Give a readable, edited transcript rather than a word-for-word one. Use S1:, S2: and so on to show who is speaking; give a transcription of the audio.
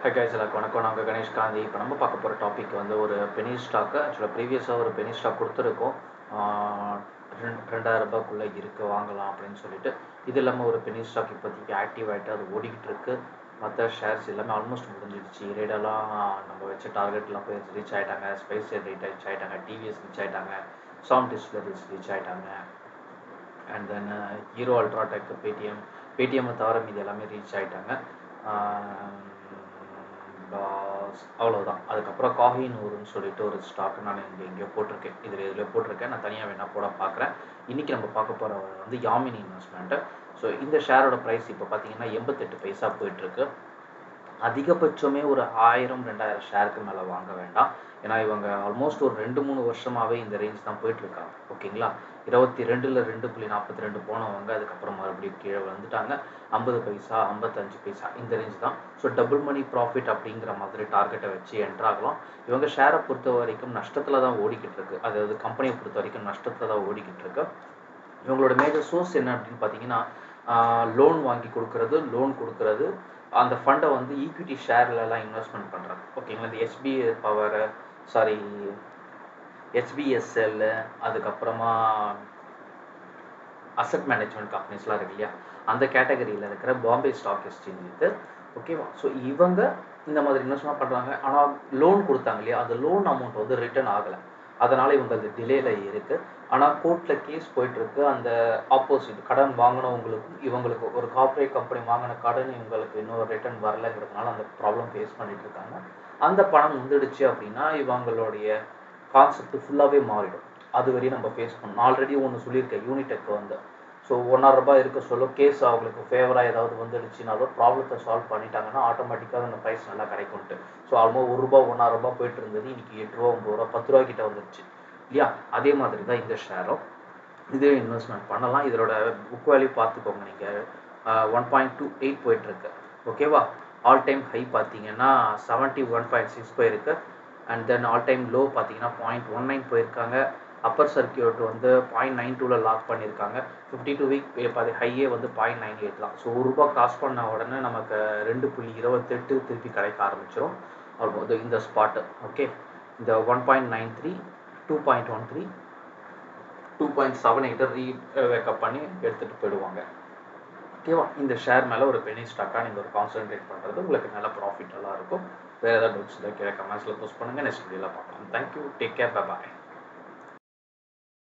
S1: Hi guys, எல்லாருக்கும் வணக்கம். நாங்கள் கணேஷ் காந்தி. இப்போ நம்ம பார்க்க போகிற டாபிக் வந்து ஒரு பெனி ஸ்டாக்கு. ஆக்சுவலாக ப்ரீவியஸாக ஒரு பெனி ஸ்டாக் கொடுத்துருக்கோம். 2000 ரூபாய்க்குள்ளே இருக்குது, வாங்கலாம் அப்படின்னு சொல்லிட்டு. இது இல்லாமல் ஒரு பெனி ஸ்டாக் இப்போதைக்கு ஆக்டிவ் ஆகிட்டு அது ஓடிக்கிட்டு இருக்கு. மற்ற ஷேர்ஸ் எல்லாமே ஆல்மோஸ்ட் முடிஞ்சிடுச்சு. ரேடெல்லாம் நம்ம வச்ச டார்கெட்லாம் போய் ரீச் ஆகிட்டாங்க. ஸ்பைஸ் ரீச் ஆகிட்டாங்க, டிவிஎஸ் ரீச் ஆகிட்டாங்க, சாம் டிஸ்பிளே ரீச் ஆகிட்டாங்க. அண்ட் தென் ஹீரோ அல்ட்ராடெக், பேடிஎம்மை தவிர மீது எல்லாமே ரீச் ஆகிட்டாங்க. அவ்வளோதான். அதுக்கப்புறம் காஹினூர்னு சொல்லிட்டு ஒரு ஸ்டாக் நான் இங்கே எங்கேயோ போட்டிருக்கேன். இதில் போட்டிருக்கேன். நான் தனியாக வேணால் போட பார்க்குறேன். இன்றைக்கி நம்ம பார்க்க போகிற வந்து யாமினி இன்வெஸ்ட்மெண்ட்டு. ஸோ இந்த ஷேரோட ப்ரைஸ் இப்போ பார்த்தீங்கன்னா 88 பைசா போயிட்டுருக்கு. அதிகபட்சமே ஒரு 1000-2000 ஷேருக்கு மேலே வாங்க வேண்டாம். ஏன்னா இவங்க ஆல்மோஸ்ட் ஒரு 2-3 வருஷமாகவே இந்த ரேஞ்ச் தான் போயிட்டுருக்காங்க. ஓகேங்களா? 22ல் 2.42 போனவங்க அதுக்கப்புறம் மறுபடியும் கீழே வந்துட்டாங்க. 50 பைசா, 55 பைசா இந்த ரேஞ்ச் தான். ஸோ டபுள் மணி ப்ராஃபிட் அப்படிங்கிற மாதிரி டார்கெட்டை வச்சு என்ட்ராகலாம். இவங்க ஷேரை பொறுத்த வரைக்கும் நஷ்டத்தில் தான் ஓடிக்கிட்டு இருக்கு. அதாவது கம்பெனியை பொறுத்த வரைக்கும் நஷ்டத்தில் தான் ஓடிக்கிட்டு இருக்கு. இவங்களோட மேஜர் சோர்ஸ் என்ன அப்படின்னு பார்த்தீங்கன்னா, லோன் வாங்கி கொடுக்கறது, அந்த ஃபண்டை வந்து ஈக்விட்டி ஷேர்லலாம் இன்வெஸ்ட்மெண்ட் பண்ணுறாங்க. ஓகேங்களா? இந்த HBSL, அதுக்கப்புறமா அசட் மேனேஜ்மெண்ட் கம்பெனிஸ்லாம் இருக்கு இல்லையா, அந்த கேட்டகரியில் இருக்கிற பாம்பே ஸ்டாக் எக்ஸ்சேஞ்ச் இது. ஓகேவா? ஸோ இவங்க இந்த மாதிரி இன்வெஸ்ட்மெண்ட் பண்ணுறாங்க. ஆனால் லோன் கொடுத்தாங்க இல்லையா, அந்த லோன் அமௌண்ட் வந்து ரிட்டர்ன் ஆகலை. அதனால் இவங்க அது டிலேல இருக்குது. ஆனால் கோர்ட்டில் கேஸ் போயிட்டுருக்கு. அந்த ஆப்போசிட் கடன் வாங்கினவங்களுக்கும் இவங்களுக்கு ஒரு கார்ப்பரேட் கம்பெனி வாங்கின கடன் இவங்களுக்கு இன்னும் ரிட்டர்ன் வரலைங்கிறதுனால அந்த ப்ராப்ளம் ஃபேஸ் பண்ணிட்டு இருக்காங்க. அந்த பணம் வந்துடுச்சு அப்படின்னா இவங்களுடைய கான்செப்ட் ஃபுல்லாகவே மாறிடும். அது வரையும் நம்ம ஃபேஸ் பண்ணணும். ஆல்ரெடி ஒன்று சொல்லியிருக்கேன், யூனிடெக் வந்து ஸோ ₹1.5 இருக்க சொல்ல கேஸ் அவங்களுக்கு ஃபேவராக ஏதாவது வந்துடுச்சுனாலும் ப்ராப்ளத்தை சால்வ் பண்ணிட்டாங்கன்னா ஆட்டோமேட்டிக்காக அந்த ப்ரைஸ் நல்லா கிடைக்கும்ட்டு. ஸோ ஆல்மோஸ்ட் ₹1 ₹1.5 போயிட்டு இருந்தது, இன்றைக்கி ₹8 ₹9 ₹10 கிட்ட வந்துடுச்சு இல்லையா? அதே மாதிரி தான் இந்த ஷேரும். இதே இன்வெஸ்ட்மெண்ட் பண்ணலாம். இதோட புக் வேல்யூ பார்த்துக்கோங்க நீங்கள், 1.28 போயிட்டுருக்கு. ஓகேவா? ஆல் டைம் ஹை பார்த்தீங்கன்னா 71.6 போயிருக்கு. And then all time low பார்த்தீங்கன்னா 0.19 போயிருக்காங்க. அப்பர் சர்க்கியூட் வந்து 0.92ல் லாக் பண்ணியிருக்காங்க. 52 வீக் ஹையே வந்து 0.98 தான். ஸோ ₹1 காசு பண்ண உடனே நமக்கு 2.28 திருப்பி கிடைக்க ஆரம்பிச்சிடும் ஆல்மோஸ்ட் இந்த ஸ்பாட்டு. ஓகே, இந்த 1.93, 2.13, 2.78 வேக்கப் பண்ணி எடுத்துகிட்டு போயிடுவாங்க. ஓகேவா? இந்த ஷேர் மேலே ஒரு பெனி ஸ்டாக்காக நீங்கள் ஒரு கான்சன்ட்ரேட் பண்ணுறது உங்களுக்கு நல்ல ப்ராஃபிட் எல்லாம் இருக்கும். வேறு ஏதாவது டவுட்ஸ் இருந்தால் கீழே கமெண்ட்ஸில் போஸ்ட் பண்ணுங்கள். நெக்ஸ்ட் வீடியோவில் பார்க்கலாம். Thank you, take care, bye bye.